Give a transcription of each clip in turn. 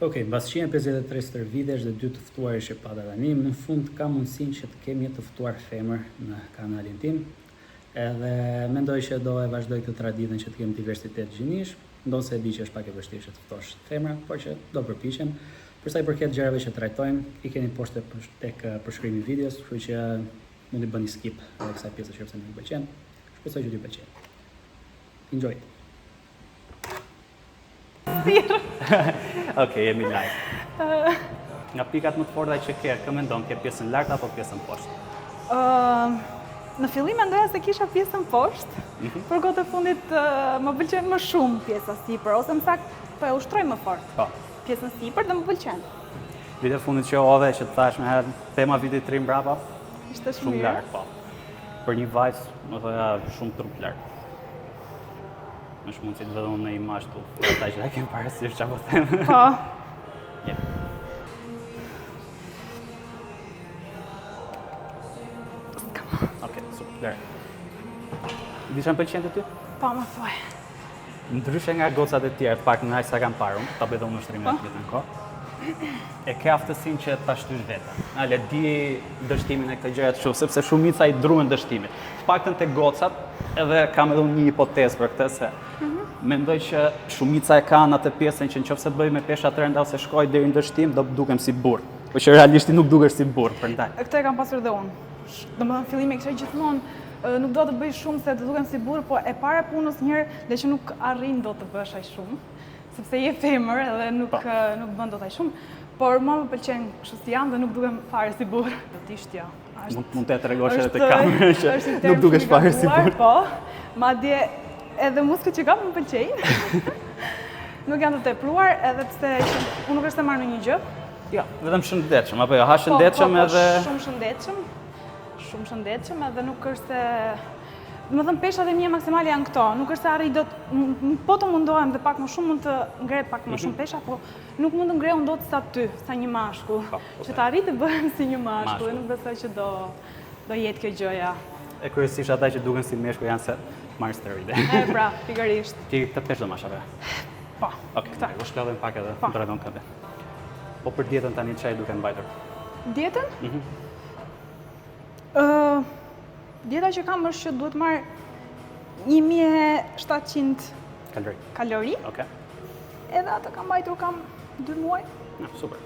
Okej, mbas 153 stërvitesh dhe 2 të ftuarish e pata tani, në fund ka mundësinë që të kemi të ftuar femër në kanalin tim. Edhe mendoj që do e vazhdoj këtë traditën që të kemi diversitet gjinish, ndonse e di që është pak e vështirë që të ftosh femra, por që do përpiqem. Për sa i përket gjërave që trajtojmë, i keni poshtë tek përshkrimi i videos, kështu që mundi bëni skip edhe kësaj pjese që nuk pëlqen. Shpresoj që t'ju pëlqejë. Enjoy. Okej, jemi live. Nga pikat më të forta që ke, kë mendon, ke pjesën lart apo pjesën poshtë? Në fillim mendoja se kisha pjesën poshtë, por kohët e fundit më pëlqen më shumë pjesa sipër, ose më saktë po e ushtroj më fort. Po. Pjesën sipër dhe më pëlqen. Vite fundit që ove që të thash me herë tema vitit 3 mbrapa, Ishte shumë mirë. lart, po. Për një vajzë, më thoya shumë trup lart. Është mund si të vedhon në imazh tu, ata që e kemë parasysh çfarë po them. Po. Jep. Okej, super. Disha më pëlqen ty? Po, më thuaj. Ndryshe nga gocat e tjera, pak në aq sa kam parë unë, ta bëj dhe unë ushtrimin e tjetër në kohë. E ke aftësinë që ta shtysh veten. Ale di dështimin e këtyre gjëra kështu, sepse shumica i druhen dështimit. Të paktën te gocat, edhe kam edhe unë një hipotezë për këtë se mendoj që shumica e kanë atë pjesën që nëse bëj me pesha të rënda ose shkoj deri në dështim, do dukem si burr. Po që realisht nuk dukesh si burr, prandaj. Këtë e kam pasur dhe unë. Domethënë fillimi kisha gjithmonë nuk do të bëj shumë se të dukem si burr, po e para punës njëherë dhe që nuk arrin do të bësh aq shumë, sepse je femër edhe nuk bën dot aq shumë, por mua më pëlqen kështu si jam dhe nuk dukem fare si burr. Do të ishte ja. Mund të tregosh edhe te kamerë që nuk dukesh fare si burr. Po, madje edhe muzikët që kam më pëlqejnë. Nuk janë të tepruar, edhe pse unë nuk është të marrë në një gjë. Jo, vetëm shëndetshëm, apo jo, ha shëndetshëm edhe shumë shëndetshëm edhe nuk është se domethënë peshat e mia maksimale janë këto, nuk është se arri dot po të mundohem dhe pak më shumë mund të ngrej pak më shumë pesha, po nuk mund të ngrejun dot sa ty, sa një mashkull. Që të arrit të bëhem si një mashkull, dhe nuk besoj që do jetë kjo gjëja. E kryesisht ata që duken si meshkull janë se marrin steroide. Pra, pikërisht. Ti këtë peshë do mash apo? Po. Okej, këta. U shkëllojmë pak edhe drejton këtë. Po për dietën tani çaj duke mbajtur? Dietën? Dieta që kam është që duhet marr 1700 kalori. Okej. Edhe atë kam mbajtur kam 2 muaj. Super.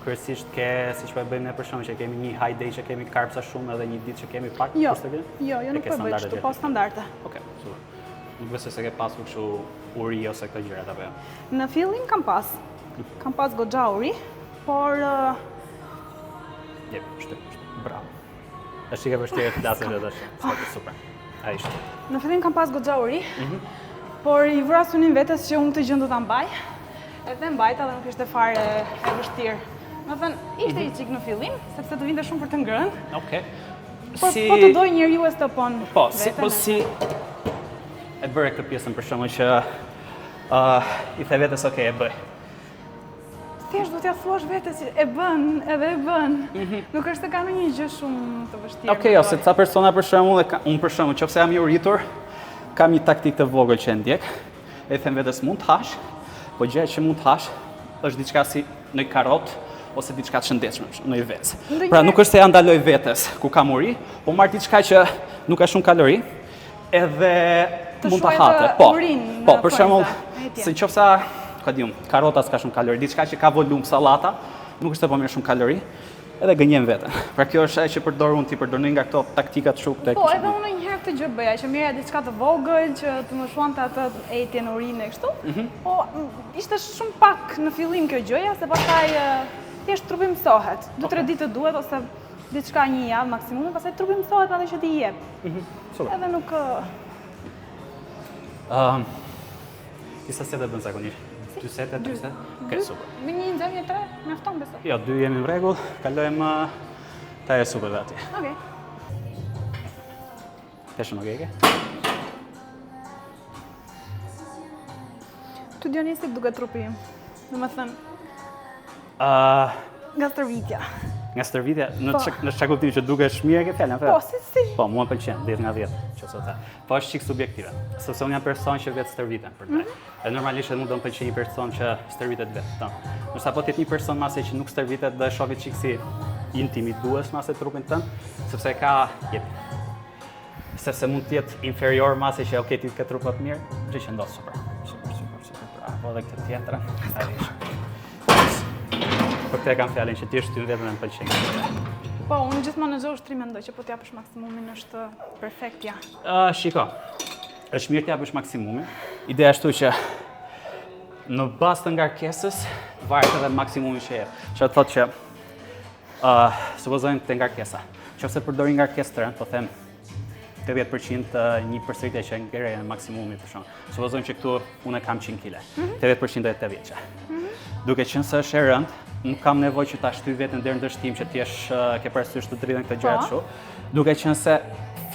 Kryesisht ke, siç po e bëjmë ne për shkak që kemi një high day që kemi karpsa shumë edhe një ditë që kemi pak, Jo, kurse ke? jo, nuk po bëj kështu, po standarde. Okej, super. Nuk besoj se ke pasur kështu uri ose këto gjërat apo jo? Në fillim kam pas goxha uri, por Jep, bravo. Është që ke vështirë të flasësh edhe tash. Super. Ai është. Në fillim kam pas goxha uri, por i vra synin vetes që unë këtë gjë do ta mbaj. Edhe mbajta dhe nuk ishte fare e vështirë. Domethënë, ishte i çik në fillim, sepse të vinte shumë për të ngrënë. Okej. Po të doj njeriu e stopon. Po, si e bëre këtë pjesën për shkakun që i the vetes okay, e bëj. Thjesht do t'ja thuash vetes që e bën, edhe e bën. Nuk është se ka ndonjë gjë shumë të vështirë. Okej, ose ca persona për shembull, unë për shembull, nëse jam i uritur, kam një taktikë të vogël që e ndjek. E them vetes mund të hash, po gjëja që mund të hash është diçka si në karrot ose diçka të shëndetshme, në një vezë. Pra nuk është se ja ndaloj vetes ku kam uri, po marr diçka që nuk ka shumë kalori, edhe mund ta hate. Po, për shembull, se nëse ka diun, karrota s'ka shumë kalori, diçka që ka volum, sallata, nuk është se po merr shumë kalori, edhe gënjem veten. Pra kjo është ajo që përdor unë, ti përdor nga këto taktika të shumë Po, edhe unë një herë këtë gjë bëja, që merja diçka të vogël, që të më shuante atë etjen urinë e kështu. Po, ishte shumë pak në fillim kjo gjëja, se pastaj thjesht trupi mësohet. 2-3 ditë duhet ose diçka një javë maksimum, pastaj trupi mësohet edhe që t'i jep. Edhe nuk Disa sete bën zakonisht. 2 sete, 3 sete? Okej, super. Me një nxemje 3, mjafton besoj. Jo, 2 jemi në rregull, kalojmë ta e super dhe atje. Okej. Peshën okej ke? Ty Dionisi duket trupi im. Domethënë, nga stërvitja. Nga stërvitja, në çka kuptimi që dukesh mirë ke fjalën, Po, si. Po, mua më pëlqen 10 nga 10, çfarë thë. Po është çik subjektive, sepse unë jam person që vetë stërviten për të. E normalisht mund të më pëlqejë një person që stërvitet vetë. Nëse po ti je një person masë që nuk stërvitet, do e shohë çik si intimidues masë trupin tënd, sepse sepse mund të jetë inferior masë që okay ti ke trup më të mirë, gjë që ndodh super. Po edhe këtë tjetra. Po këtë kam fjalën që ti është ty vetëm më pëlqen. Po, unë gjithmonë në zosh 3 mendoj që po t'japësh maksimumin është perfektja. Shiko, është mirë t'japësh maksimumin. Ideja është që në bazë të ngarkesës varet edhe maksimumi që jep. Që thotë që supozojmë të ngarkesa. Nëse përdori ngarkesë të rënd, po them 80% një përsëritje që ngjerë në maksimumi për shkak. Supozojmë që këtu unë kam 100 kg. 80% do jetë 80. Duke qenë se është e rënd, nuk kam nevojë që ta shtyj veten deri në dështim që ti ke parasysh të dridhen këtë gjëra kështu. Duke qenë se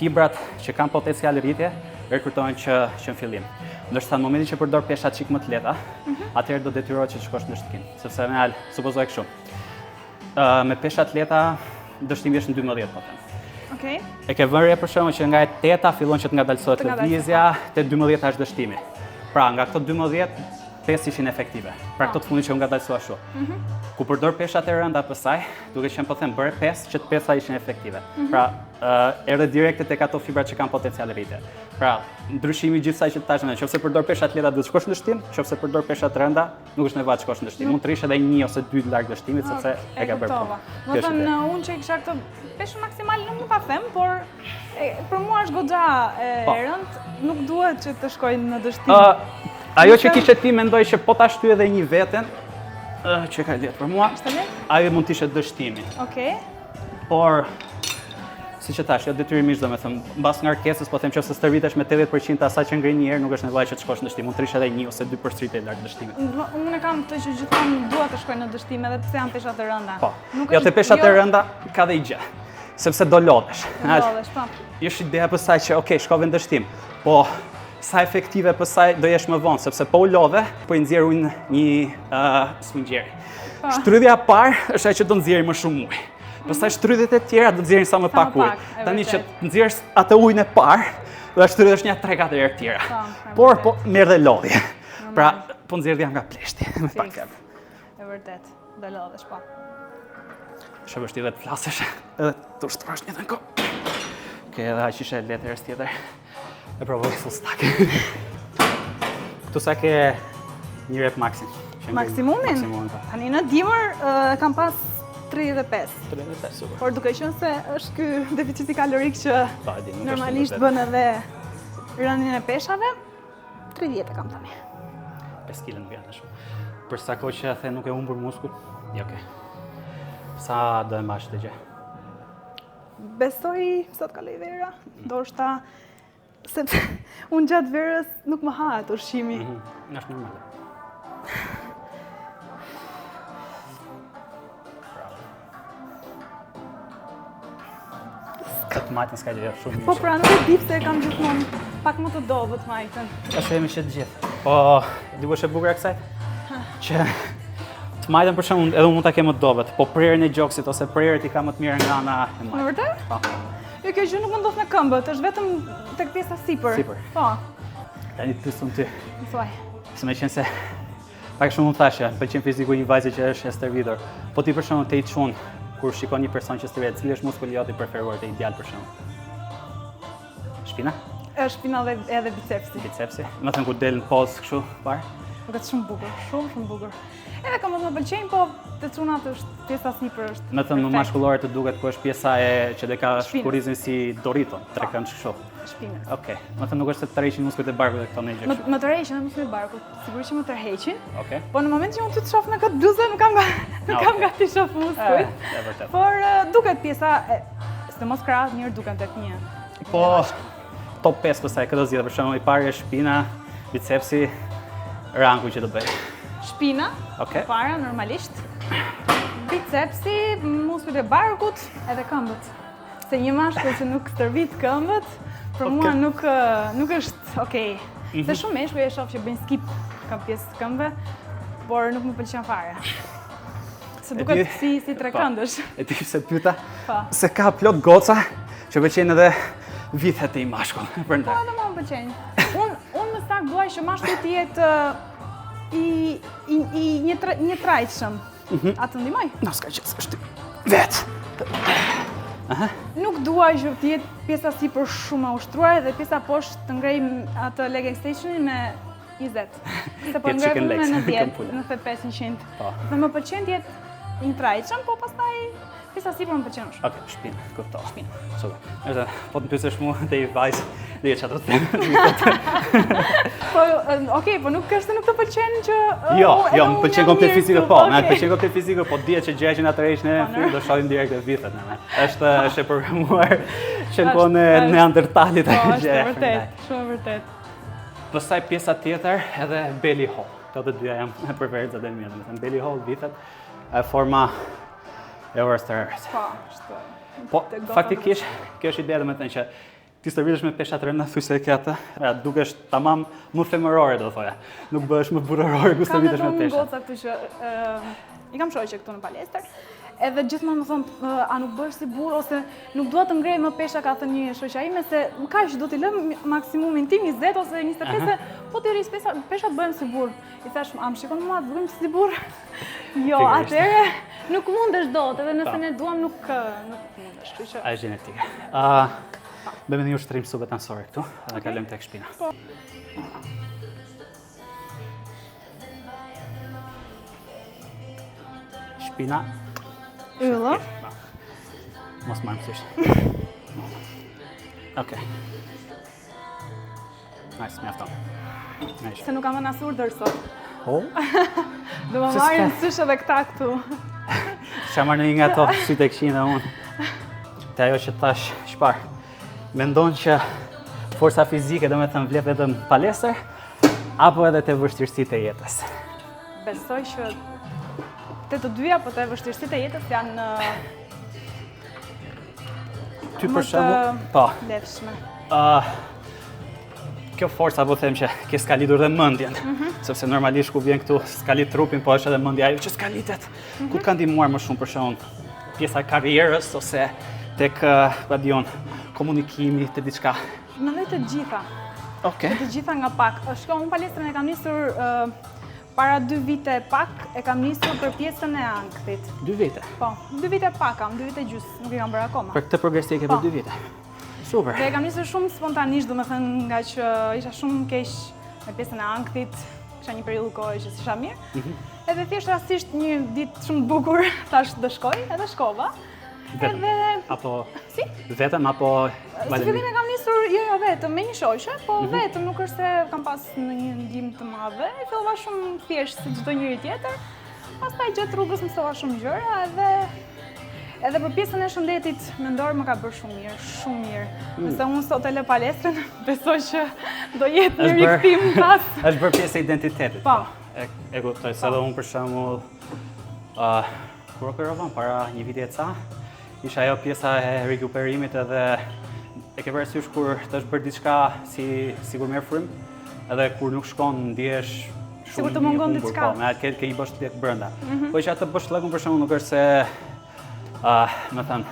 fibrat që kanë potencial rritje rekrutohen që në fillim. Ndërsa në momentin që përdor pesha çik më të lehta, atëherë do detyrohet që të shkosh në shtikim, sepse me supozoj kështu. Me pesha të lehta dështimi është në 12 po them. Okej. E ke vënë re për shkakun që nga e 8 fillon që të ngadalësohet lëvizja, te 12 është dështimi. Pra nga këto 12 5 ishin efektive. Pra këto të fundit që u ngadalësua kështu. Ku përdor peshat e rënda pësaj, duke qenë po them bëre 5 që të 5 ishin efektive. Pra erdhe direkte tek ato fibra që kanë potencial rritje. Pra ndryshimi gjithsaj që tash nëse përdor pesha të lehta do të shkosh në dështim, nëse përdor pesha të rënda nuk është nevojë të shkosh në dështim. Mund të rish edhe 1 ose 2 larg dështimit sepse e ka bërë punë. Do të thënë unë që kisha këtë peshë maksimale nuk ta them, por për mua është goxha e rënd, nuk duhet që të shkojnë në dështim. Ajo që kishe ti mendoj që po ta shtyj edhe një veten, që ka lehtë për mua, ajo mund të ishte dështimi. Okej. Por siç e thash, jo detyrimisht domethënë, mbas ngarkesës, po them nëse stërvitesh me 80% të asaj që ngri një herë, nuk është nevojë që të shkosh në dështim, mund të rish edhe 1 ose 2 përsëritje larg dështimit. Unë kam këtë që gjithmonë dua të shkoj në dështim edhe pse janë pesha të rënda. Po. Jo te peshat e rënda ka dhe gjë. Sepse do lodhesh. Lodhesh, po. Është ideja pësaj që okay, shkove në dështim. Po sa efektive pësaj do jesh më vonë, sepse po u lodhe, po i nxjerr një smungjeri. Shtrydhja e parë është ajo që do nxjerrë më shumë ujë. Pastaj shtrydhjet e tjera do nxjerrin sa më pak ujë. Tani që nxjerrësh atë ujin e parë, do ta shtrydhësh një 3-4 herë tjera. Por po merr dhe lodhje. Pra po nxjerr nga pleshti, me pak fjalë. E vërtet, do lodhesh po. Është vështirë të flasësh, edhe të shtrosh një kohë. Okej, edhe aq ishte lehtë herës tjetër. E provoj full stack. Këtu sa ke një rep maksim. Maksimumin? Tani në dimër kam pas 35. 35, super. Por duke qenë se është ky deficiti kalorik që normalisht bën edhe rënien e peshave, 30 e kam tani. 5 kg nuk janë shumë. Për sa kohë që the nuk e humbur muskull? Jo, okay. Sa do e mbash këtë gjë? Besoj sot kaloj vera, ndoshta sepse unë gjatë verës nuk më hahet ushqimi. Është normale. Këtë majtën s'ka gjë shumë mirë. Po pra nuk e di pse kam gjithmonë pak më të dobët majtën. Është jemi që të gjithë. Po, di ku është e bukur e kësaj? Që të majtën për shembull edhe mund ta kem më të dobët, po prerjen e gjoksit ose prerjet i ka më të mirë nga ana e majtës. Në vërtet? Po. Jo, kjo gjë nuk më ndodh në këmbët, është vetëm tek pjesa sipër. Sipër. Po. Tani të pyesum ty. Thuaj. Se më qenë se pak shumë më thashë, pëlqen fiziku një vajze që është e stërvitur. Po ti për shembull te i çun kur shikon një person që stërvitet, cili është muskuli jot i preferuar te ideal për shembull? Shpina? Është shpina dhe edhe bicepsi. Bicepsi. Më thënë kur del në pozë kështu, parë? Duket shumë bukur, shumë bukur. Edhe këmbët më pëlqejnë, po te çunat është pjesa sipër është. Më thënë më mashkullore të duket ku është pjesa që dhe ka shkurizin si Dorito, trekënd kështu. Shpinës. Okej. Më thënë nuk është se të tërheqin muskujt e barkut dhe këto në gjë. Më tërheqin edhe muskujt e barkut, sigurisht që më tërheqin. Okej. Po në moment që unë ty të shoh në këtë bluzë, nuk kam gati shoh muskujt. Është vërtet. Por duket pjesa sidomos krahas njëherë duken tek një. Po top 5 pastaj këtë zgjidh për shembull i pari është shpina, bicepsi, ranku që do bëj. Shpina, para normalisht. Bicepsi, muskujt e barkut edhe këmbët. Se një mashkull që nuk stërvit këmbët, për mua nuk është okay. Se shumë meshkuj e shoh që bëjnë skip kam pjesë të këmbëve, por nuk më pëlqen fare. Se duket si trekëndësh. E ti se pyeta? Pa. Se ka plot goca që pëlqejnë edhe vithet e i mashkull. Prandaj. Po, edhe mua më pëlqejnë. Unë më saktë duaj që mashkulli të jetë i një trajtshëm. A të ndihmoj? Na s'ka qenë, është vet. Nuk duaj që të jetë pjesa sipër shumë e ushtruar dhe pjesa poshtë të ngrej atë leg extensionin me 20. Se po ngrej me 90, 95%. Dhe më pëlqen të jetë një trajtshëm, po pastaj pjesa sipër më pëlqen shumë. Okej, shpinë, kuptoj. Shpinë. Super. Edhe po të pyesësh mua te i vajzë, dhe çfarë të them. Po, okej, po nuk është se nuk të pëlqen që Jo, më pëlqen komplet fizikë, po, më pëlqen komplet fizikë, po dihet që gjëja që na tërheq ne fytyrë do shohim direkt në vithet ne. Është e programuar që në kohën e neandertalit Po, ajo është gjë. vërtet, shumë vërtet. Pastaj pjesa tjetër edhe belly hall. Këto të dyja janë me preferenca dhe mia, domethënë belly hall vithet e forma e orës të rrës. Po, është. Po, faktikisht kjo është ide domethënë që ti stërvitesh me pesha të rënda, thuj se e ke atë, dukesh tamam më femërore do thoja. Nuk bëhesh më burrorore kur stërvitesh me pesha. Kam goca këtu që i kam shoqë këtu në palestër. Edhe gjithmonë më thonë, a nuk bësh si burr ose nuk dua të ngrej më pesha, ka thënë një shoqja ime se kaq do t'i lëm maksimumin tim 20 ose 25, po ti rris peshat bëhen si burr. I thash, a më shikon mua të bëjmë si burr? Jo, atëherë nuk mundesh dot, edhe nëse ne duam nuk mundesh, kështu që. Ai është gjenetike. Bëjmë një ushtrim subventansor këtu, edhe kalojmë tek shpina. Shpina. Ylla. Mos marrë thjesht. Okej. Nice, mjafton. Nice. Se nuk kam vënë as urdhër sot. Po? Do më marrin sysh edhe këta këtu. Qa marrë një nga to si të këshin dhe unë. Te ajo që thash, shpar, mendon që forca fizike do me të vlet vetëm palestër, apo edhe te vështirësitë e jetës? Besoj që te të dyja, po te vështirësitë e jetës janë Ty më për të shembull, po. lefshme. Kjo forca po them që ke skalitur dhe mendjen, sepse normalisht ku vjen këtu skalit trupin, po është edhe mendja ajo që skalitet. Ku të ka ndihmuar më shumë për shembull pjesa e karrierës ose tek komunikimi te diçka? Mendoj të gjitha. Okej. Të gjitha nga pak. Shko, unë palestrën e kam nisur para 2 vite pak, e kam nisur për pjesën e ankthit. 2 vite? Po, 2 vite pak kam, 2 vite gjys, nuk i kam bërë akoma. Për këtë progres ti e ke për 2 vite? Super. Dhe e kam nisur shumë spontanisht, domethënë nga që isha shumë keq me pjesën e ankthit, kisha një periudhë kohe që s'isha mirë. Edhe thjesht rastisht një ditë shumë të bukur, thash do shkoj, edhe shkova. Vetëm? Apo Si? vetëm apo Si fillim e kam nisur jo vetëm me një shoqe, po vetëm nuk është se kam pas në një ndihmë të madhe. E fillova shumë thjesht si çdo njeri tjetër. Pastaj gjatë rrugës mësova shumë gjëra edhe për pjesën e shëndetit mendor më ka bërë shumë mirë, shumë mirë. Nëse unë sot e lë palestrën, besoj që do jetë një rikthim pas. Është bërë pjesë e identitetit. Po. E kuptoj, se edhe unë për shembull kur operova para një viti e ca, isha ajo pjesa e rikuperimit edhe e ke parasysh kur të është bërë diçka si sigur merr frymë, edhe kur nuk shkon ndihesh shumë sigur të mungon diçka. Po, me atë ke një boshllëk brenda. Po që atë boshllëkun për shembull nuk është se më thënë,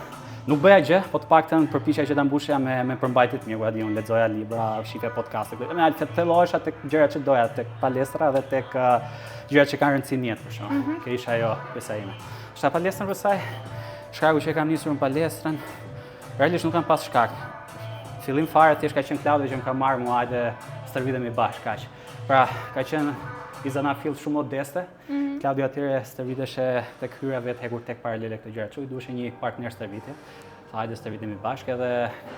nuk bëja gjë, po të paktën përpiqja që ta mbushja me përmbajtje të mirë, ku di unë lexoja libra, shifja podcaste, me altë thellohesha tek gjërat që doja, tek palestra dhe tek gjërat që kanë rëndësi në jetë për shkak. Kjo isha ajo pjesa ime. Shta palestrën për saj, shkaku që e kam nisur në palestrën, realisht nuk kam pas shkak. Fillim fare thjesht ka qenë Klaudio që më ka marrë mua hajde stërvitemi bashkë kaq. Pra, ka qenë i zana fill shumë modeste. Klaudio atyre stërviteshe tek hyra vetë hekur tek paralele këtë gjëra. Çu i duhej një partner stërvitje. Tha hajde stërvitemi bashkë edhe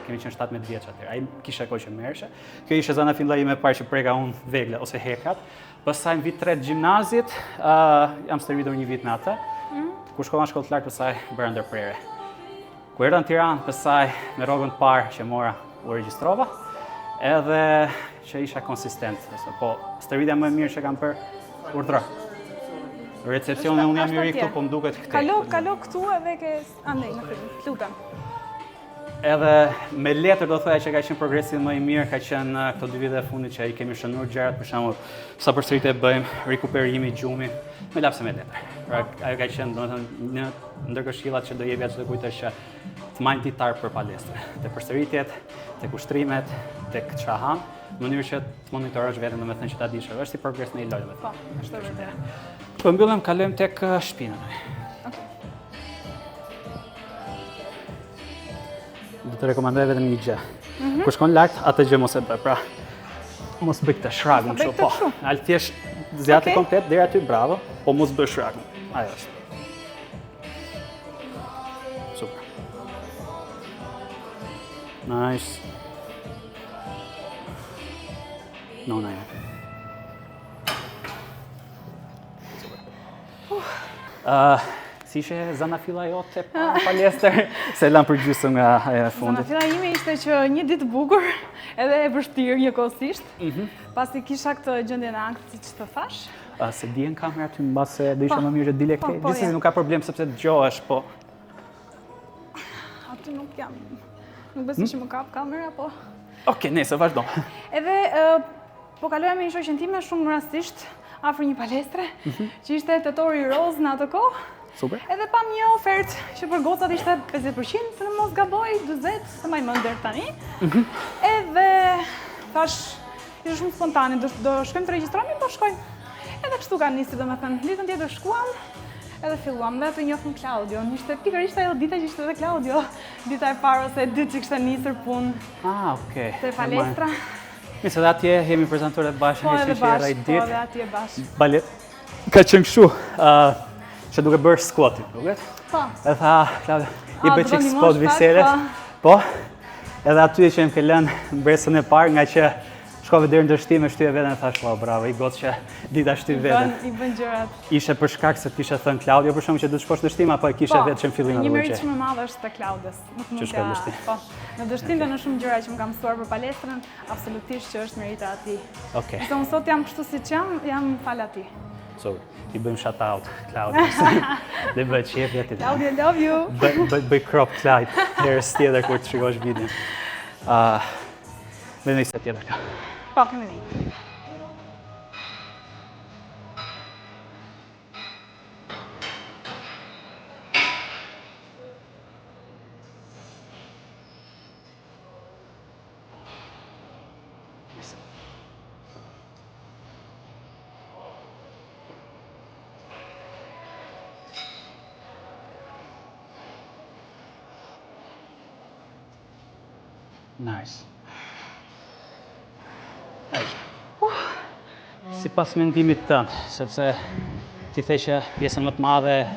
kemi qenë 17 vjeç aty. Ai kishte kohë që merreshe. Kjo ishte zana filla ime parë që preka unë vegle ose hekat. Pastaj në vit 3 të gjimnazit, jam stërvitur një vit me atë. Kur shkova në shkollë të lartë pastaj bëra ndërprerje. Kur erdha në Tiranë pastaj me rrogën e parë që mora u regjistrova, edhe që isha konsistent. Po, stërvitja më e mirë që kam bërë urdhra. Recepcioni unë jam i ri këtu, po më duket këtej. Kalo këtu edhe ke andej në film. Lutem. Edhe me letër do thoya që ka qenë progresi më i mirë, ka qenë këto 2 vite e fundit që i kemi shënuar gjërat, për shembull, sa përsëritje bëjmë rikuperimi, gjumi, me lapse me letër. Pra ajo ka qenë domethënë një ndër këshillat që do jepja çdo kujt është që të majnë ditar për palestre, te përsëritjet, tek ushtrimet, tek çfarë han, në mënyrë që të monitorosh veten domethënë që ta dish është si progres në një lojë. Po, është vërtet. Po mbyllim, kalojmë tek shpina. Okej. Do të rekomandoj vetëm një gjë. Kur shkon lart, atë gjë mos e bëj. Pra, mos bëj këtë shragun kështu, po. Al thjesht zjate komplet deri aty, bravo, po mos bëj shragun. Ajo është. Super. Nice. No, no. Si ishe zana filla jote pa palestër, se lam për gjysmë nga ajo e fundit. Zana filla ime ishte që një ditë bukur, edhe e vështirë njëkohësisht. Pasi kisha këtë gjendjen e ankthit që të thash. Se dihen kamera aty mbase do ishte më mirë që dile këtej. Gjithsesi nuk ka problem sepse dëgjohesh, po. Aty nuk jam. Nuk besoj që më kap kamera, po. Okej, nëse vazhdo. Edhe po kaloja me një shoqen time shumë rastisht afër një palestre, që ishte tetori roz në atë kohë. Super. Edhe pam një ofertë që për gocat ishte 50%, se në mos gaboj, 40, se maj më ndër tani. Edhe thash, ishte shumë spontane, do shkojmë të regjistrohemi, po shkojmë. Edhe kështu ka nisi, domethënë, ditën tjetër shkuam, edhe filluam dhe të njohëm Claudion. Ishte pikërisht ajo dita që ishte edhe Claudio, dita e parë ose e dytë që kishte nisur punë. Okej. Te palestra. Nëse dhe atje jemi prezantuar e bashkë, Po edhe bashkë, po ditë. edhe atje bashkë. Balet. Ka qenë kështu, që duke bërë squat, duket? Po. E tha, Claudio, i bëj çik spot visere. Po. Edhe aty që më ke lënë mbresën e parë nga që shkove deri në dështim e shtyje veten e thash, "Wow, bravo, i gotë që dita shty veten." I bën gjërat. Ishe për shkak se kishe thënë Claudio për shkak që do të shkosh në dështim apo e kishe vetë që në fillim apo një meritë shumë e madhe është te Claudios. Nuk mund t'ja. Po. Në dështim dhe në shumë gjëra që më kam mësuar për palestrën, absolutisht që është merita e atij. Okej. Se unë sot jam kështu siç jam fal atij. So, i bëjmë shout out Claudio. Dhe bëj çepje ti. Claudio, love you. Bëj crop Clyde herës tjetër kur të shikosh videon. Me një set tjetër. Po, kemi një. Nice. Si pas mendimit tënd, sepse ti the që pjesën më të madhe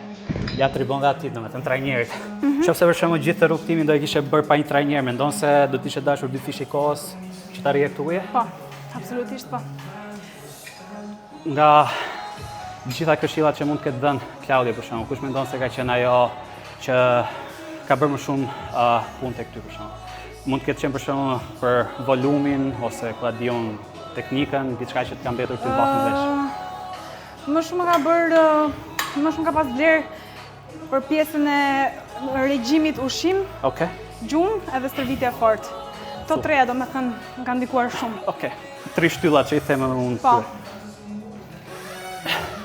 ja tribon dhe atit, domethënë trajnerit. Nëse për shembull gjithë rrugtimin do e kishe bërë pa një trajner, mendon se do të ishe dashur dy fishi kohës që ta rrjektuje? Po, absolutisht po. Nga gjitha këshillat që mund të ketë dhënë Claudio për shembull, kush mendon se ka qenë ajo që ka bërë më shumë punë tek ty për shembull? Mund të ketë qenë për shembull për volumin ose ku diun teknikën, diçka që të ka mbetur ty pak në vesh. Më shumë ka pas vlerë për pjesën e regjimit ushqim, gjumë edhe stërvitja fort. Këto treja domethënë më kanë ndikuar shumë. Okej. Tri shtyllat që i them edhe unë. Po.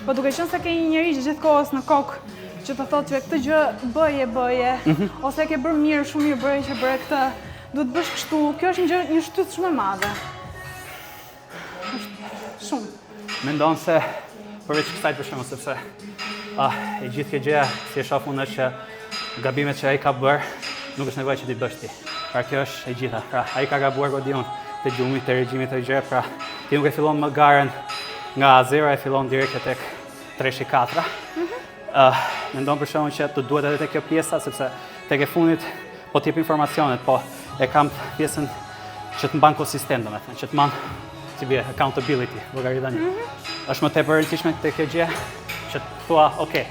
Po duke qenë se ke një njerëz gjithkohës në kokë që të thotë që këtë gjë bëje, ose e ke bërë mirë, shumë mirë bëre që bëre këtë, duhet bësh kështu. Kjo është një shtyllë shumë e madhe. Shumë. Mendon se përveç kësaj për shembull sepse e gjithë kjo gjëja si e shoh unë është që gabimet që ai ka bërë nuk është nevojë që ti bësh ti. Pra kjo është e gjitha. Pra ai ka gabuar godiun te gjumi, te regjimi të gjëra, pra ti nuk e fillon më garën nga 0 e fillon direkt tek 3-4. Mendon për shembull që të duhet edhe te kjo pjesa sepse tek e fundit po t'jep informacionet, po e kam pjesën që të mban konsistent, domethënë, që të mban si bie accountability, llogaritani. Është më tepër e rëndësishme te kjo gjë që të thua, okay,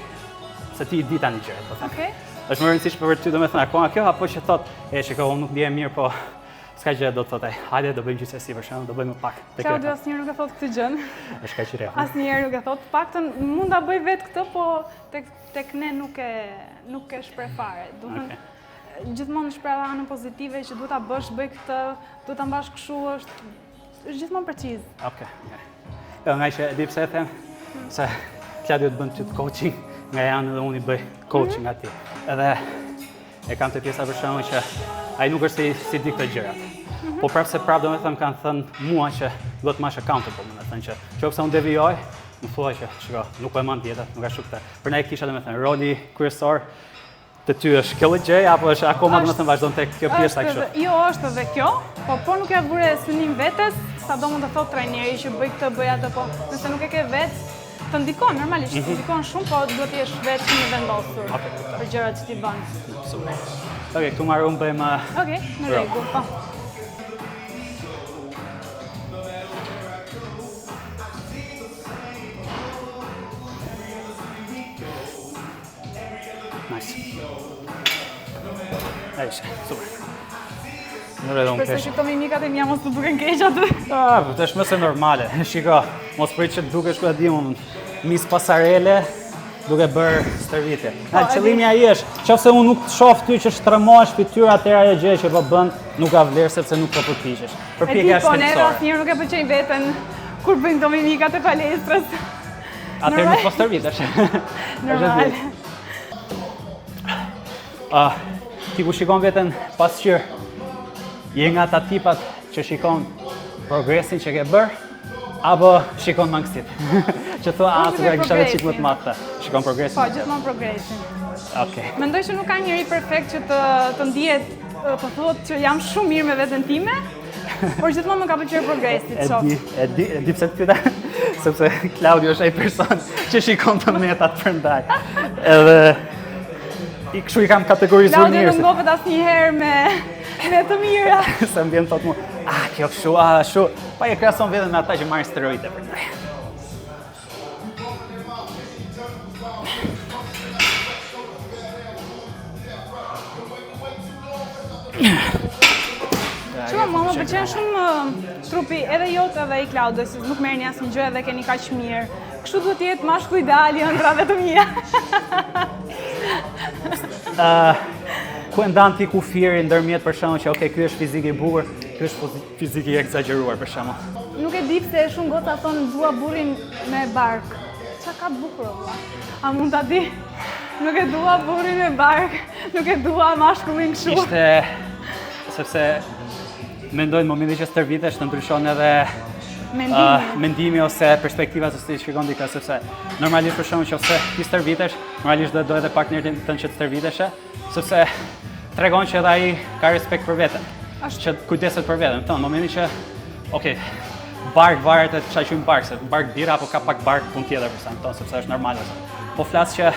se ti i di tani gjërat, po them. Okej. Është më e rëndësishme për ty domethënë akoma kjo apo që thot, shikoj, unë nuk ndihem mirë, po s'ka gjë do të thotë ai. Hajde do bëjmë gjithsesi për shembull, do bëjmë pak. Claudio asnjëherë nuk e thot këtë gjën. Është kaq i rrehtë. Asnjëherë nuk e thot. Paktën mund ta bëj vetë këtë, po tek ne nuk e shpreh fare. Domethënë gjithmonë shpreh anën pozitive që duhet ta bësh, bëj këtë, duhet ta mbash kështu, është gjithmonë preciz. Okej. Nga që e di pse e them, se Claudio të bën ty të coaching nga janë edhe unë I bëj coaching aty. Edhe e kam të pjesa për shembull që ai nuk është si di këto gjërat. Po prapse domethënë kanë thënë mua që duhet të mash accountable, domethënë që nëse unë devijoj, më thua që shiko, nuk e mand tjetër, nuk është këtë. Për ne kisha domethënë roli kryesor të ty është kjo gjë apo është akoma domethënë vazhdon tek kjo pjesa kështu. Jo, është edhe kjo, po nuk ja vure synim vetes, sado mund të thotë trajneri që bëj këtë, bëj atë, po nëse nuk e ke vetë, të ndikon normalisht, të ndikon shumë, po duhet të jesh vetë shumë I vendosur për gjërat që ti bën. Super. Okej, këtu marrë unë bëjmë... Okej, në rregull, po. Nice. Ejshë, super. Nërë edhe unë Përse që këto mimikat e mja mos të duken keq aty. Të është mëse normale. Shiko, mos prit që të dukesh ku e di unë mis pasarele duke bërë stërvitje. Qëllimi ai është, nëse unë nuk të shoh ty që shtrëmohesh fytyra atëherë ajo gjë që po bën nuk ka vlerë sepse nuk po përpiqesh. Përpjekja është shpirtësore. Po ne asnjëherë nuk e pëlqejnë veten kur bëjnë këto mimikat e palestrës. Atëherë nuk po stërvitesh. Normal. Ti ku shikon veten pasqyrë, je nga ata tipat që shikon progresin që ke bërë, apo shikon mangësitë? Që thua, se kisha vetë çik më të madh. Shikon progresin? Po, gjithmonë progresin. Okej. Mendoj që nuk ka njëri perfekt që të ndihet, po thotë që jam shumë mirë me veten time, por gjithmonë më ka pëlqyer progresi, çoft. E di pse të pyeta, sepse Claudio është ai person që shikon të metat përndaj. Edhe kështu I kam kategorizuar mirë. Claudio nuk ngopet asnjëherë me të mira. Se më vjen thotë mua, kjo kështu, ashtu. Pa e krahason veten me ata që marrin steroide përndaj. Shumë, më pëlqen shumë trupi edhe jot edhe I Claudios, nuk merrni asnjë gjë edhe keni kaq mirë. Kështu duhet të jetë mashkull ideal I ëndrave të mia. Ku e ndan ti kufirin ndërmjet për shembull që ky është fizik I bukur, ky është fizik I egzageruar për shembull. Nuk e di pse shumë goca thonë dua burrin me bark. Çka ka bukur valla? A mund ta di? Nuk e dua burrin me bark, nuk e dua mashkullin kështu. Ishte sepse mendoj në momentin që stërvitesh të ndryshon edhe mendimi ose perspektiva se si shikon dikë, sepse normalisht për shembull nëse ti stërvitesh, normalisht do edhe partnerin tënd që të stërviteshe, sepse tregon që edhe ai ka respekt për veten, që kujdeset për veten. Në momentin që bark varet e çfarë quajmë bark, se bark bira apo ka pak bark punë tjetër për sa sepse është normale. Po flas që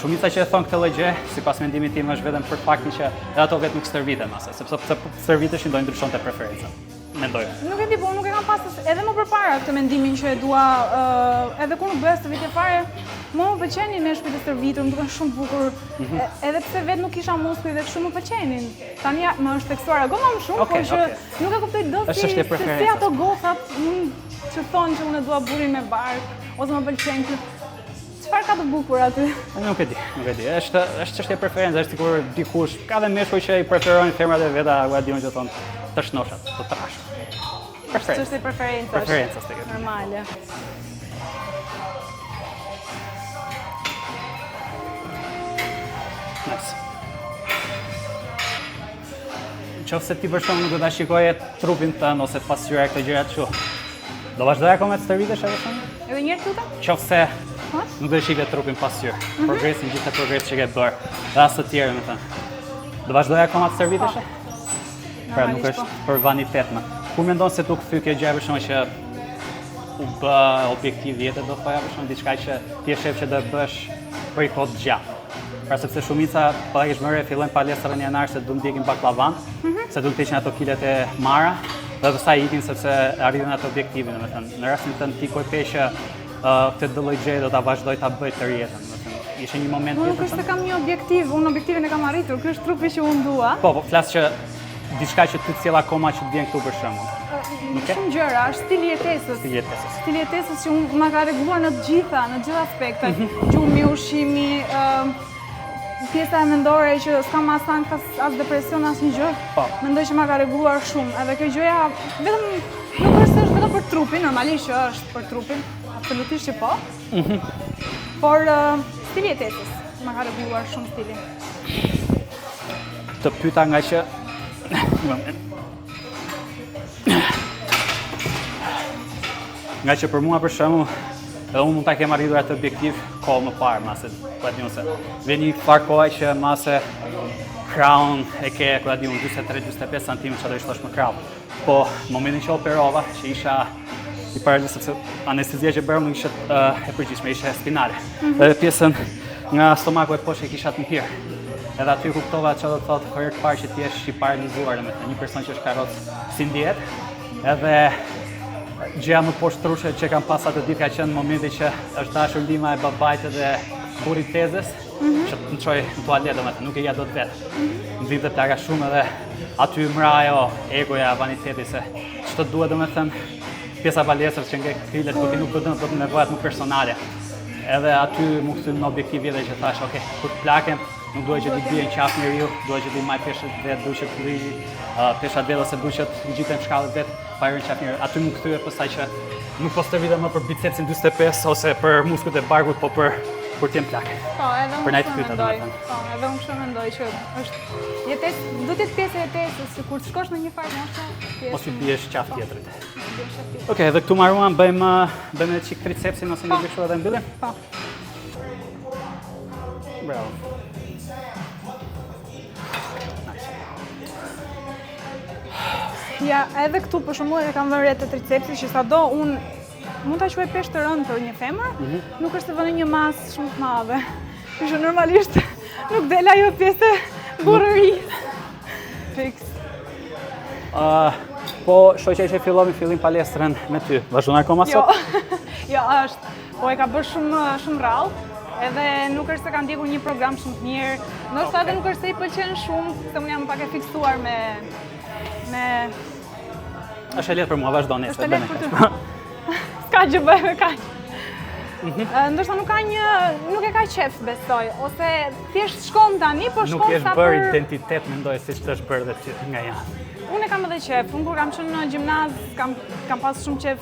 shumica që e thon këtë gjë, sipas mendimit tim është vetëm për faktin që edhe ato vetë nuk stërviten asë, sepse stërviteshin do ndryshonte preferenca. Mendoj. Nuk e di, po nuk e kam pasur edhe më përpara këtë mendimin që e dua, edhe kur nuk bëja stërvitje fare, më pëlqenin meshkujt e stërvitur, më duken shumë bukur. Edhe pse vetë nuk kisha muskuj dhe kështu më pëlqenin. Tani më është tekstuar akoma më shumë, por që nuk e kuptoj dot si ato gocat që thonë që unë dua burrin me bark, ose më pëlqen që çfarë ka të bukur aty? Nuk e di. Është çështje preferencë, është sikur dikush ka dhe meshkuj që I preferojnë femrat e veta, apo diun që thonë të shnoshat, të trashë. Çështje preferencë. Preferencës tek. Normale. Nice. Nëse ti për shkak nuk do ta shikoje trupin tënd ose pasqyra këto gjëra kështu. Do vazhdoj akoma të stërvitesh edhe shumë? Edhe një herë lutem? Nëse nuk do të shikoj trupin pasqyrë, progresin gjithë progres që ke bërë, rast të tjerë thënë. Do vazhdoj akoma të stërvitesh? Pra nuk është për vanitet më. Ku mendon se tu kthy kjo gjë për shkak që u bë objektiv jetës do thoya për shkak diçka që ti e shef që do e bësh për i kohë të gjatë. Pra sepse shumica pallagëshmëre fillojnë palestrën janar se do ndjekin baklavan, se do të heqin ato kilet e mara, dhe pastaj ikin sepse arritën atë objektivin, domethënë. Në rastin tënd ti kur që këtë lloj gjëje do ta vazhdoj ta bëj të rjetën, domethënë. Ishte një moment tjetër. Nuk është se kam një objektiv, unë objektivin e kam arritur, ky është trupi që unë dua. Po, flas që diçka që ti sjell akoma që të vjen këtu për shembull. Shumë gjëra, është stili jetesës. Stili jetesës që unë ma ka rregulluar në të gjitha aspektet. Gjumi, ushqimi, pjesa e mendore që s'kam as anks, as depresion, as një gjë. Mendoj që ma ka rregulluar shumë. Edhe kjo gjëja vetëm nuk është vetëm për trupin, normalisht që është për trupin, absolutisht që po. Por stili jetesës më ka rregulluar shumë stilin. Të pyeta nga që për mua për shembull, edhe unë mund ta kem arritur atë objektiv kohë më parë, mase po e di unë se vjen një farë kohe që mase kraun e ke, ku e di unë 43-45 cm që do i shtosh më kraun. Po momentin që operova, që isha i parë sepse anestezia që bëra më ishte e përgjithshme, ishte spinale. Edhe pjesën nga stomaku e poshtë e kisha të mirë. Edhe aty kuptova çfarë do të thotë për herë të parë që ti je i paralizuar, domethënë një person që është karroc si ndihet. Edhe gjëja më poshtrushe që kam pas atë ditë ka qenë momenti që është dashur lima e babait dhe burrit tezës, që të më çoj në tualet, domethënë nuk e ja dot vetë. Më vinte plaga shumë edhe aty mra ajo egoja, vaniteti se ç'të duhet domethënë pjesa palestrës që nga krilet, po ti nuk do të nevojat më personale. Edhe aty më kthy në objektiv edhe që thash, okay, kur të plakem, nuk duhet që t'i bie në qaf njeriu, duhet që t'i maj peshët vetë, duhet të rri peshat vetë ose duhet që t'ngjiten shkallët vetë, pa hyrë në qaf njeriu. Aty më kthye pastaj që nuk po stërvitem më për bicepsin 45 ose për muskujt e barkut, po për t'jem plak. Po, edhe unë kështu mendoj. Po, edhe unë kështu mendoj që është jetesë, do të jetë pjesë e jetesës, kur të shkosh në një farë moshe, mos i biesh qaf tjetrit. Okej, dhe këtu marruam bëjmë edhe çik tricepsin ose një kështu edhe mbyllim? Po. Bravo. Ja, edhe këtu për shembull e kam vënë re të tricepsit që sado unë mund ta quaj peshë të rëndë për një femër, nuk është të vënë një masë shumë të madhe. Që normalisht nuk del ajo pjesë burrërisë. Fiks. Po, shoqja që fillon fillim palestrën me ty, vazhdon akoma sot? Jo, është. Po e ka bërë shumë rrallë. Edhe nuk është se kam ndjekur një program shumë të mirë. Ndoshta edhe nuk është se i pëlqen shumë, se unë jam pak e fiksuar me është e lehtë për mua, vazhdo nesër. Është e lehtë për ty. S'ka gjë bëj me kaq. Ndoshta nuk e ka qef, besoj, ose thjesht shkon tani, po shkon sa për... Nuk jesh bërë identitet, mendoj, siç të është bërë dhe ty nga janë. Unë e kam edhe qef, unë kur kam qenë në gjimnaz, kam pas shumë qef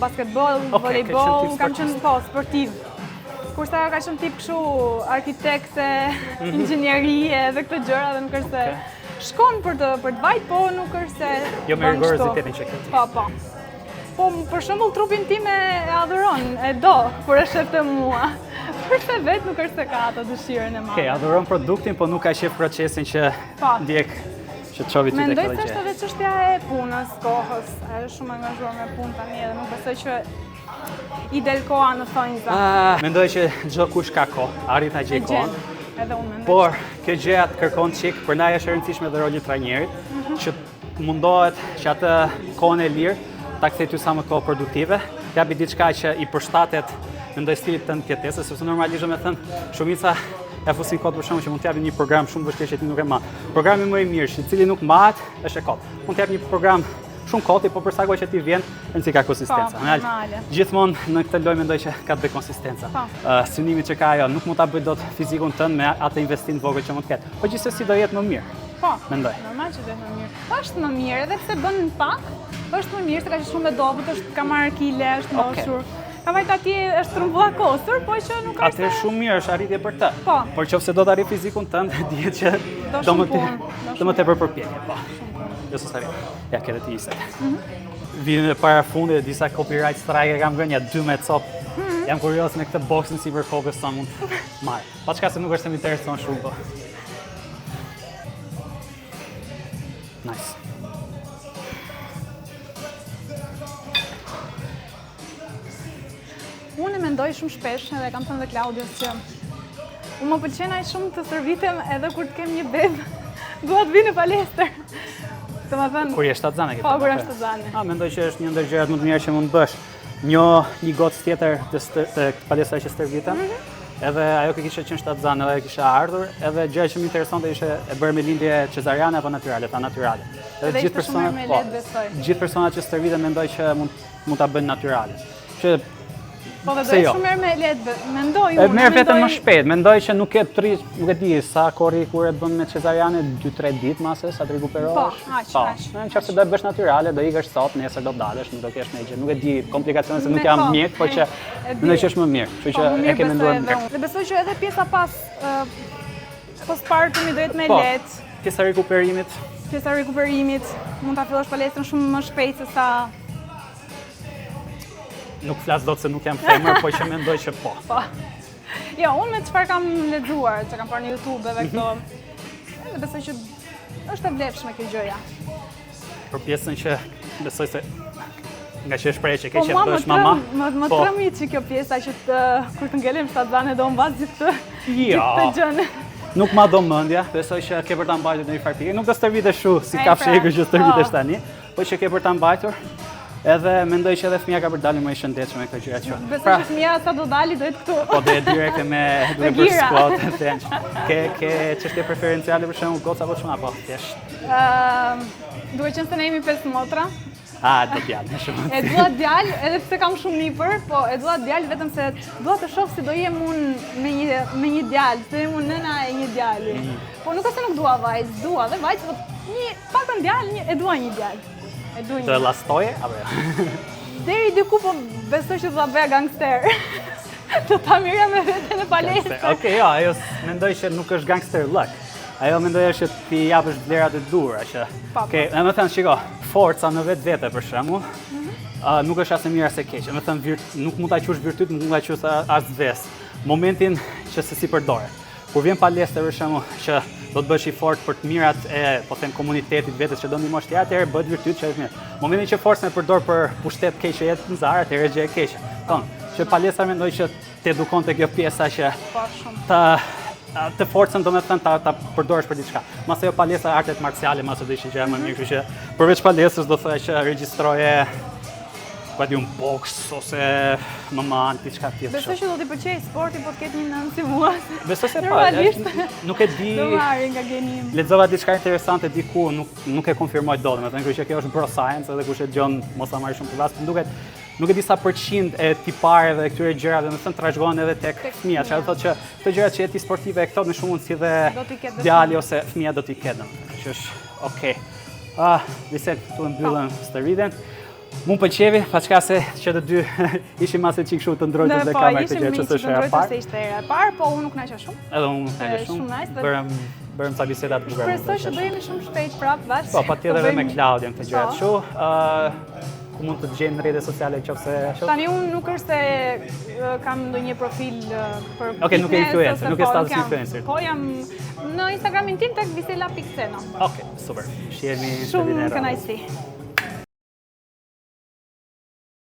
basketbol, volejbol, kam qenë sportiv. Kurse ajo ka qenë tip kështu arkitekte, inxhinierie dhe këtë gjëra dhe nuk është se shkon për të vajt, po nuk është se jo me rigorozitetin që këtë. Po. Po, për shembull trupin tim e adhuron, e do, kur e shef te mua. Përse vetë nuk është se ka ato dëshirën e madhe. Okej, adhuron produktin, po nuk ka qef procesin që ndjek që të çovi ty tek Mendoj kjo se është edhe çështja e punës, kohës, është shumë angazhuar me punë tani edhe nuk besoj që i del koha në thonjza. Mendoj që çdo kush ka kohë, arrit ta gjej kohën. Edhe unë mendoj. Por kjo gjëja të kërkon çik, për na është e rëndësishme edhe roli i trajnerit, që mundohet që atë kohën e lirë ta kthej ty sa më kohë produktive, t'japi diçka që i përshtatet mendoj stilit tënd të jetesës, sepse normalisht më thën shumica ja fusin kot për shkak që mund t'japi një program shumë vështirë që ti nuk e mban. Programi më i mirë, i cili nuk mbahet, është e kot. Mund t'jap një program shumë koti, po për sa kohë që ti vjen, rëndësi ka konsistenca. Gjithmonë në këtë lojë mendoj që ka të bëjë konsistenca. Synimi që ka ajo nuk mund ta bëj dot fizikun tënd me atë investim të vogël që mund të ketë. Po gjithsesi do jetë më mirë. Po, mendoj. Normal që do jetë më mirë. Është më mirë edhe pse bën pak, është më mirë se ka qenë shumë e dobët, është ka marrë kile, është ndoshur. Ka vajt atje është trumbullakosur, po që nuk është. Atë shumë mirë është arritje për të. Po. Por nëse do të arrit fizikun tënd, dihet që do më tepër përpjekje, po. Jo se sa. Ja, këtë ti isat. Vinë para fundit disa copyright strike kam gënë ja 12 cop. Jam kurioz me këtë boxing si vërkove sa mund marr. Pa çka se nuk është se më intereson shumë po. Nice. Unë e mendoj shumë shpesh edhe kam thënë dhe Klaudios që unë më pëlqen aq shumë të stërvitem edhe kur të kem një bebë. Dua të vi në palestër. Domethënë kur je shtatzane Po, kur je shtatzane. Mendoj që është një ndër gjërat më të mira që mund të bësh. Një gocë tjetër të palestra që stërvitem. Edhe ajo që kishte qenë shtatzane edhe kisha ardhur, edhe gjëja që më interesonte ishte e bërë me lindje cezariane apo natyrale, ta natyrale. Edhe gjithë personat që stërviten mendoj që mund ta bëjnë natyrale. Që Po dhe Se bëhet jo. shumë mirë me lehtë, mendoj E unë. merr veten më shpejt, mendoj që nuk e të rrish, nuk e di sa korri kur e bën me cesariane 2-3 ditë mase sa të rikuperosh. Po, aq. Në qoftë se do e bësh natyrale, do ikësh sot, nesër do dalësh, nuk do kesh ne gjë. Nuk e di komplikacione se nuk jam mjek, po që mendoj që është më mirë. Kështu që e ke menduar mirë. Dhe besoj që edhe pjesa pas postpartumi do jetë më lehtë. Pjesa e rikuperimit. Pjesa e rikuperimit, mund ta fillosh palestrën shumë më shpejt se sa. Nuk flas dot se nuk jam femër, po që mendoj që po. Po. Jo, unë me çfarë kam lexuar, që kam parë në YouTube edhe këto. Dhe besoj që është e vlefshme kjo gjëja. Për pjesën që besoj se nga që shpreh që ke Po që bësh mama. Më tremit që kjo pjesa që kur të ngelim shtatzane do mbas gjithë Jo. këtë gjën. Nuk ma do mendja, besoj që ke për ta mbajtur në një farë pikë. Nuk do stërvitesh shu si kafshegu që stërvitesh tani, po që ke për ta mbajtur. Edhe mendoj që edhe fëmia ka për dalë më i shëndetshëm me këtë gjëra që. Besoj që fëmia sa do dali do jetë këtu. Po do jetë direkte me duke bërë squat e bench. Ke çështje preferenciale për shembull goca apo çuna apo thjesht? Duhet qenë se ne jemi 5 motra. Do djalë më shumë. E dua djalë edhe pse kam shumë nipër, po e dua djalë vetëm se dua të shoh si do jem unë me një djalë, se jem unë nëna e një djali. Po nuk është se nuk dua vajzë, dua dhe vajzë, po një paktën djalë, e dua një djalë. Të llastoje apo jo? Deri diku po besoj që do ta bëja gangster. Do ta mirja me veten në palestër. Okej, jo, ajo mendoj që nuk është gangster luck. Ajo mendoj që ti japësh vlerat e dura që. Okej, më thënë shiko, forca në vetvete për shembull, nuk është as e mirë as e keqe. Më thënë nuk mund ta qush virtyt, nuk mund ta qush as zves. Momentin që se si përdore. Kur vjen palestër për shembull që do të bësh i fortë për të mirat e, po them, komunitetit vetes që do ndihmosh ti, atëherë bëhet virtyt që është mirë. Momentin që forcën e përdor për pushtet keq që jetë në zarë, atëherë gjë e keqe. Që palestra mendoj që të edukonte kjo pjesa që të forcën do me thënë ta përdorësh për diçka. Mase jo palestra artet marciale, mase do ishte gjë më mirë, kështu që përveç palestrës do thoya që regjistroje un boks ose MMA diçka tjetër. Besoj që do t'i pëlqej sporti, po të ketë një nënë si mua. Besoj se po, nuk e di. Do marrë nga genim. Lexova diçka interesante diku, nuk e konfirmoj dot, domethënë kështu që kjo është bro science edhe kush e dëgjon mos ta marrë shumë për vast, nuk e di sa përqind e tipareve dhe këtyre gjërave, domethënë trashëgohen edhe tek fëmijët, çfarë thotë që këto gjëra që jeti sportive këto në shumë mundësi dhe djali ose fëmia do t'i ketë, domethënë, që është okay. Dise këtu e mbyllëm stërvitjen. Mu pëlqevi, paçka se që të dy ishim ase çik kështu të ndrojtur dhe kamerë këtë gjë që s'është e parë. Se ishte era e parë, po unë nuk naqa shumë. Edhe unë nuk naqa shumë. Bërëm sa biseda të bukura. Shpresoj që do jemi shumë shpejt prapë bashkë. Po, patjetër edhe me Claudian këtë gjëra kështu. Ku mund të gjejmë në rrjetet sociale nëse Tani unë nuk është se kam ndonjë profil për Okej, nuk e influencer, nuk e status influencer. Po jam në Instagramin tim tek Visela.ceno. Okej, super. Shihemi shumë kënaqësi.